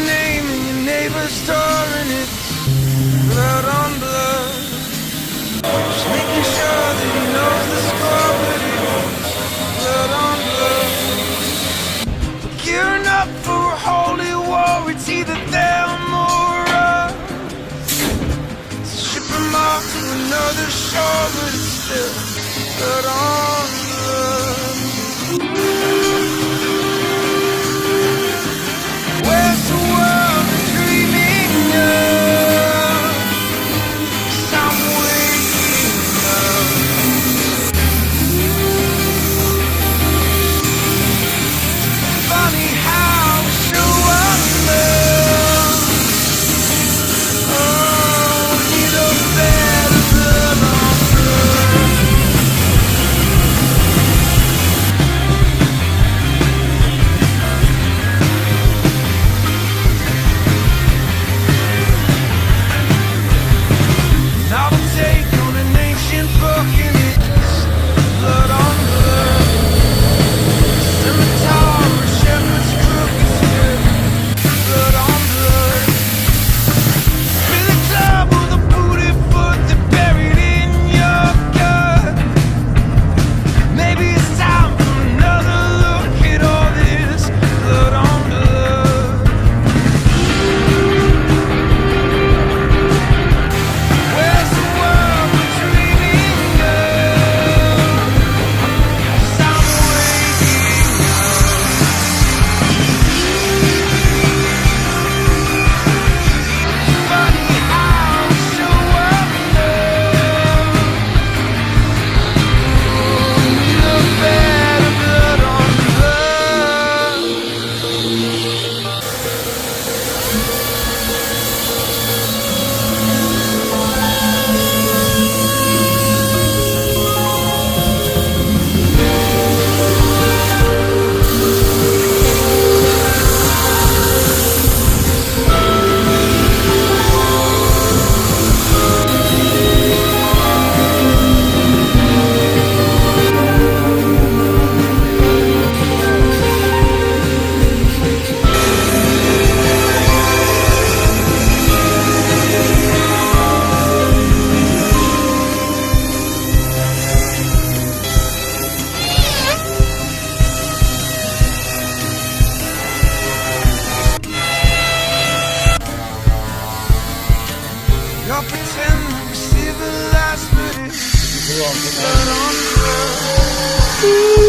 name in your neighbor's door and it's blood on blood. Just making sure that he knows the score, but it's blood on blood. We're gearing up for a holy war. It's either them or us. So ship him off to another shore, but it's still blood on blood. Where's the world dreaming of? 'Cause I'm waking up. Funny how we show up love. Oh, need a better blood on blood. Now we'll take on an ancient book and it's blood on blood. Scimitar, a shepherd's crook, it's still blood on blood. Feel the club with a booty foot that buried in your gut. Maybe it's time for another look at all this blood on blood. Where's the world we're dreaming of? 'Cause I'm waking up. Funny how we show up love. Need a better blood on blood. Y'all pretend we see the last, but it's blood on blood.